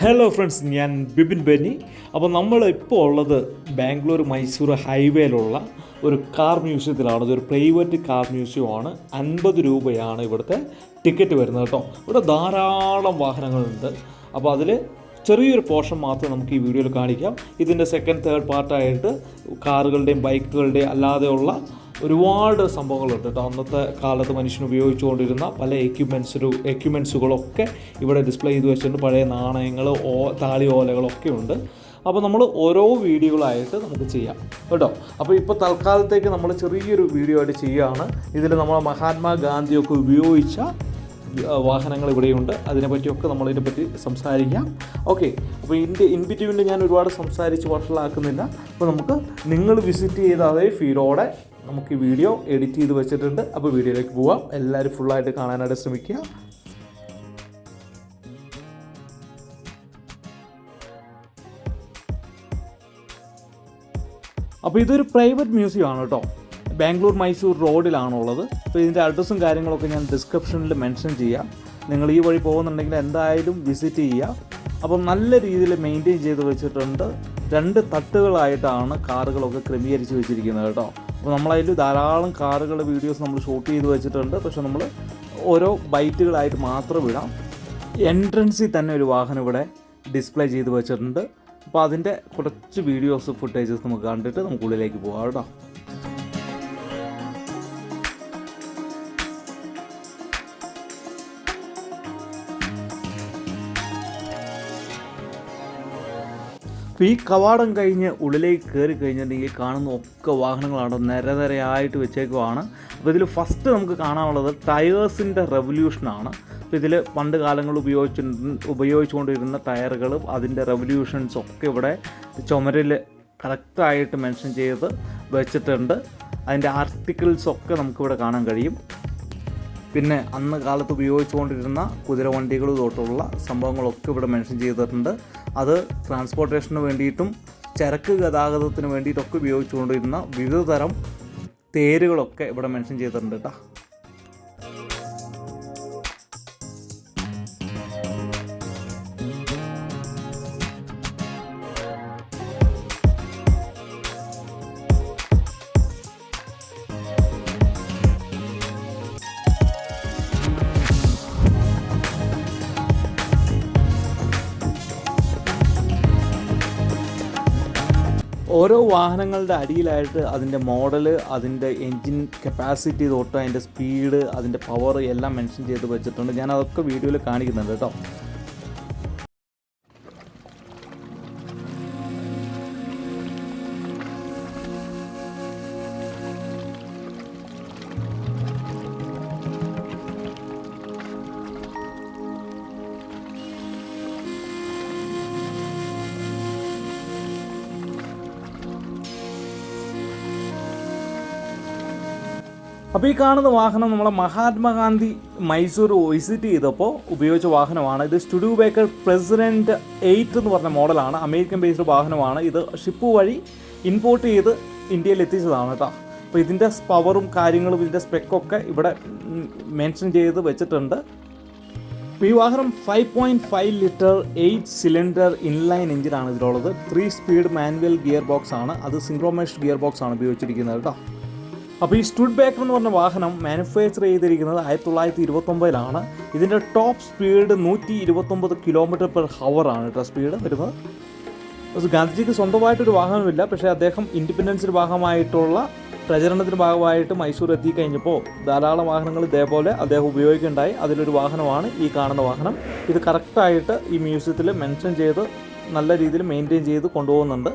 Hello friends, ഞാൻ ബിബിൻ ബെന്നി. അപ്പോൾ നമ്മൾ ഇപ്പോൾ ഉള്ളത് ബാംഗ്ലൂർ മൈസൂർ ഹൈവേയിലുള്ള ഒരു കാർ മ്യൂസിയത്തിലാണ്. ഇതൊരു പ്രൈവറ്റ് കാർ മ്യൂസിയമാണ്. 50 രൂപയാണ് ഇവിടുത്തെ ടിക്കറ്റ് വരുന്നത് കേട്ടോ. ഇവിടെ ധാരാളം വാഹനങ്ങളുണ്ട്. അപ്പോൾ അതിൽ ചെറിയൊരു പോർഷൻ മാത്രം നമുക്ക് ഈ വീഡിയോയിൽ കാണിക്കാം. ഇതിൻ്റെ സെക്കൻഡ് തേർഡ് പാർട്ടായിട്ട് കാറുകളുടെയും ബൈക്കുകളുടെയും അല്ലാതെയുള്ള ഒരുപാട് സംഭവങ്ങളുണ്ട് കേട്ടോ. അന്നത്തെ കാലത്ത് മനുഷ്യൻ ഉപയോഗിച്ചുകൊണ്ടിരുന്ന പല എക്യുപ്മെൻസുകളൊക്കെ ഇവിടെ ഡിസ്പ്ലേ ചെയ്ത് വെച്ചിട്ടുണ്ട്. പഴയ നാണയങ്ങൾ, താളി ഓലകളൊക്കെ ഉണ്ട്. അപ്പോൾ നമ്മൾ ഓരോ വീഡിയോകളായിട്ട് നമുക്ക് ചെയ്യാം കേട്ടോ. അപ്പോൾ ഇപ്പോൾ തൽക്കാലത്തേക്ക് നമ്മൾ ചെറിയൊരു വീഡിയോ ആയിട്ട് ചെയ്യുകയാണ്. ഇതിൽ നമ്മൾ മഹാത്മാഗാന്ധിയൊക്കെ ഉപയോഗിച്ച വാഹനങ്ങൾ ഇവിടെയുണ്ട്. അതിനെപ്പറ്റിയൊക്കെ നമ്മളിതിനെപ്പറ്റി സംസാരിക്കാം. ഓക്കെ, അപ്പോൾ ഇൻബിറ്റ്വീനിൽ ഞാൻ ഒരുപാട് സംസാരിച്ച് വഷളാക്കുന്നില്ല. അപ്പോൾ നമുക്ക് നിങ്ങൾ വിസിറ്റ് ചെയ്ത അതേ ഫീലോടെ നമുക്ക് ഈ വീഡിയോ എഡിറ്റ് ചെയ്ത് വെച്ചിട്ടുണ്ട്. അപ്പോൾ വീഡിയോയിലേക്ക് പോവാം. എല്ലാവരും ഫുള്ളായിട്ട് കാണാനായിട്ട് ശ്രമിക്കുക. അപ്പോൾ ഇതൊരു പ്രൈവറ്റ് മ്യൂസിയം ആണ് കേട്ടോ. ബാംഗ്ലൂർ മൈസൂർ റോഡിലാണുള്ളത്. അപ്പോൾ ഇതിൻ്റെ അഡ്രസ്സും കാര്യങ്ങളൊക്കെ ഞാൻ ഡിസ്ക്രിപ്ഷനിൽ മെൻഷൻ ചെയ്യാം. നിങ്ങൾ ഈ വഴി പോകുന്നുണ്ടെങ്കിൽ എന്തായാലും വിസിറ്റ് ചെയ്യുക. അപ്പം നല്ല രീതിയിൽ മെയിൻറ്റെയിൻ ചെയ്ത് വെച്ചിട്ടുണ്ട്. 2 തട്ടുകളായിട്ടാണ് കാറുകളൊക്കെ ക്രമീകരിച്ച് വെച്ചിരിക്കുന്നത് കേട്ടോ. അപ്പോൾ നമ്മളതിൽ ധാരാളം കാറുകളുടെ വീഡിയോസ് നമ്മൾ ഷൂട്ട് ചെയ്ത് വെച്ചിട്ടുണ്ട്. പക്ഷെ നമ്മൾ ഓരോ ബൈറ്റുകളായിട്ട് മാത്രം ഇടാം. എൻട്രൻസിൽ തന്നെ ഒരു വാഹനം ഇവിടെ ഡിസ്പ്ലേ ചെയ്ത് വെച്ചിട്ടുണ്ട്. അപ്പോൾ അതിൻ്റെ കുറച്ച് വീഡിയോസ് ഫുട്ടേജസ് നമുക്ക് കണ്ടിട്ട് നമുക്ക് ഉള്ളിലേക്ക് പോകാം കേട്ടോ. അപ്പോൾ ഈ കവാടം കഴിഞ്ഞ് ഉള്ളിലേക്ക് കയറി കഴിഞ്ഞിട്ടുണ്ടെങ്കിൽ കാണുന്ന ഒക്കെ വാഹനങ്ങളാണ് നിരനിരയായിട്ട് വെച്ചേക്കുവാണ്. അപ്പോൾ ഇതിൽ ഫസ്റ്റ് നമുക്ക് കാണാനുള്ളത് ടയേഴ്സിൻ്റെ റെവല്യൂഷനാണ്. അപ്പോൾ ഇതിൽ പണ്ട് കാലങ്ങൾ ഉപയോഗിച്ചുകൊണ്ടിരുന്ന ടയറുകളും അതിൻ്റെ റെവല്യൂഷൻസും ഒക്കെ ഇവിടെ ചുമരിൽ കറക്റ്റായിട്ട് മെൻഷൻ ചെയ്ത് വെച്ചിട്ടുണ്ട്. അതിൻ്റെ ആർട്ടിക്കിൾസൊക്കെ നമുക്കിവിടെ കാണാൻ കഴിയും. പിന്നെ അന്ന് കാലത്ത് ഉപയോഗിച്ചുകൊണ്ടിരുന്ന കുതിരവണ്ടികൾ തൊട്ടുള്ള സംഭവങ്ങളൊക്കെ ഇവിടെ മെൻഷൻ ചെയ്തിട്ടുണ്ട്. അത് ട്രാൻസ്പോർട്ടേഷന് വേണ്ടിയിട്ടും ചരക്ക് ഗതാഗതത്തിന് വേണ്ടിയിട്ടൊക്കെ ഉപയോഗിച്ചുകൊണ്ടിരുന്ന വിവിധ തരം തേരുകളൊക്കെ ഇവിടെ മെൻഷൻ ചെയ്തിട്ടുണ്ട് കേട്ടോ. ഓരോ വാഹനങ്ങളുടെ അടിയിലായിട്ട് അതിൻ്റെ മോഡല്, അതിൻ്റെ എൻജിൻ കപ്പാസിറ്റി തൊട്ട് അതിൻ്റെ സ്പീഡ്, അതിൻ്റെ പവർ എല്ലാം മെൻഷൻ ചെയ്ത് വെച്ചിട്ടുണ്ട്. ഞാൻ അതൊക്കെ വീഡിയോയിൽ കാണിക്കുന്നുണ്ട് കേട്ടോ. അപ്പോൾ ഈ കാണുന്ന വാഹനം നമ്മളെ മഹാത്മാഗാന്ധി മൈസൂർ വിസിറ്റ് ചെയ്തപ്പോൾ ഉപയോഗിച്ച വാഹനമാണ്. ഇത് സ്റ്റുഡിയോബേക്കർ പ്രസിഡൻറ്റ് 8 എന്ന് പറഞ്ഞ മോഡലാണ്. അമേരിക്കൻ ബേസ്ഡ് വാഹനമാണ്. ഇത് ഷിപ്പ് വഴി ഇമ്പോർട്ട് ചെയ്ത് ഇന്ത്യയിൽ എത്തിച്ചതാണ് കേട്ടോ. അപ്പോൾ ഇതിൻ്റെ പവറും കാര്യങ്ങളും ഇതിൻ്റെ സ്പെക്കൊക്കെ ഇവിടെ മെൻഷൻ ചെയ്ത് വെച്ചിട്ടുണ്ട്. അപ്പോൾ ഈ വാഹനം 5.5 ലിറ്റർ 8 സിലിണ്ടർ ഇൻലൈൻ എഞ്ചിനാണ് ഇതിലുള്ളത്. 3 സ്പീഡ് മാനുവൽ ഗിയർ ബോക്സ് ആണ്. അത് സിങ്ക്രോമെഷ് ഗിയർ ബോക്സ് ആണ് ഉപയോഗിച്ചിരിക്കുന്നത് കേട്ടോ. അപ്പോൾ ഈ സ്റ്റുഡ്ബേക്കർ എന്ന് പറഞ്ഞ വാഹനം മാനുഫാക്ചർ ചെയ്തിരിക്കുന്നത് 1929 ഇതിൻ്റെ ടോപ്പ് സ്പീഡ് 129 km/h ആണ് കേട്ടോ സ്പീഡ് വരുന്നത്. ഗാന്ധിജിക്ക് സ്വന്തമായിട്ടൊരു വാഹനമില്ല. പക്ഷേ അദ്ദേഹം ഇൻഡിപെൻഡൻസിൻ്റെ ഭാഗമായിട്ടുള്ള പ്രചരണത്തിൻ്റെ ഭാഗമായിട്ട് മൈസൂർ എത്തിക്കഴിഞ്ഞപ്പോൾ ധാരാളം വാഹനങ്ങൾ ഇതേപോലെ അദ്ദേഹം ഉപയോഗിക്കുകയുണ്ടായി. അതിലൊരു വാഹനമാണ് ഈ കാണുന്ന വാഹനം. ഇത് കറക്റ്റായിട്ട് ഈ മ്യൂസിയത്തിൽ മെൻഷൻ ചെയ്ത് നല്ല രീതിയിൽ മെയിൻറ്റെയിൻ ചെയ്ത് കൊണ്ടുപോകുന്നുണ്ട്.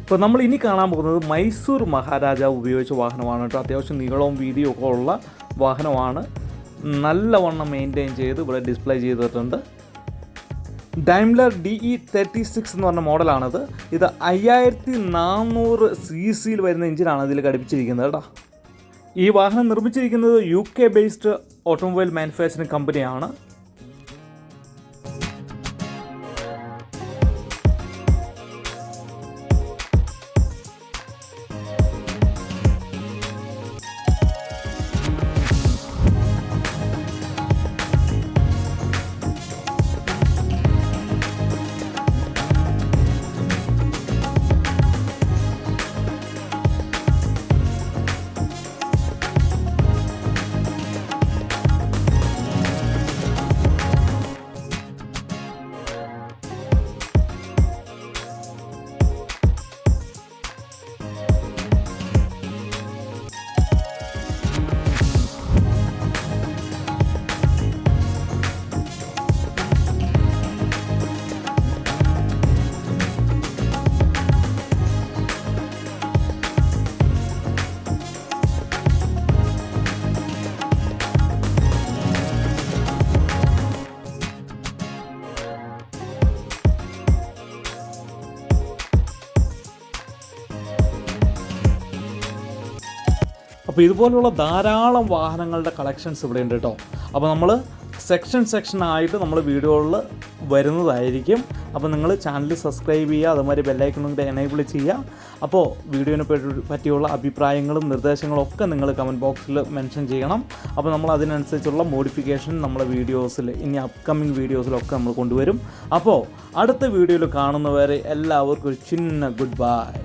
ഇപ്പോൾ നമ്മൾ ഇനി കാണാൻ പോകുന്നത് മൈസൂർ മഹാരാജാവ് ഉപയോഗിച്ച വാഹനമാണ് കേട്ടോ. അത്യാവശ്യം നീളവും വീതിയും ഒക്കെ ഉള്ള വാഹനമാണ്. നല്ലവണ്ണം മെയിൻറ്റെയിൻ ചെയ്ത് ഇവിടെ ഡിസ്പ്ലേ ചെയ്തിട്ടുണ്ട്. ഡൈംലർ DE36 എന്ന് പറഞ്ഞ മോഡലാണിത്. ഇത് 5400 cc വരുന്ന എഞ്ചിനാണ് ഇതിൽ ഘടിപ്പിച്ചിരിക്കുന്നത് കേട്ടോ. ഈ വാഹനം നിർമ്മിച്ചിരിക്കുന്നത് UK ബേസ്ഡ് ഓട്ടോമൊബൈൽ മാനുഫാക്ചറിംഗ് കമ്പനിയാണ്. അപ്പോൾ ഇതുപോലുള്ള ധാരാളം വാഹനങ്ങളുടെ കളക്ഷൻസ് ഇവിടെ ഉണ്ട് കേട്ടോ. അപ്പോൾ നമ്മൾ സെക്ഷനായിട്ട് നമ്മൾ വീഡിയോകളിൽ വരുന്നതായിരിക്കും. അപ്പോൾ നിങ്ങൾ ചാനൽ സബ്സ്ക്രൈബ് ചെയ്യുക, അതുമാതിരി ബെല്ലൈക്കണും കൂടെ എനേബിൾ ചെയ്യുക. അപ്പോൾ വീഡിയോനെ പറ്റിയുള്ള അഭിപ്രായങ്ങളും നിർദ്ദേശങ്ങളും ഒക്കെ നിങ്ങൾ കമൻറ്റ് ബോക്സിൽ മെൻഷൻ ചെയ്യണം. അപ്പോൾ നമ്മൾ അതിനനുസരിച്ചുള്ള മോഡിഫിക്കേഷൻ നമ്മളെ വീഡിയോസിൽ ഇനി അപ്കമിങ് വീഡിയോസിലൊക്കെ നമ്മൾ കൊണ്ടുവരും. അപ്പോൾ അടുത്ത വീഡിയോയിൽ കാണുന്നവരെ എല്ലാവർക്കും ഒരു ചിന്ന ഗുഡ് ബൈ.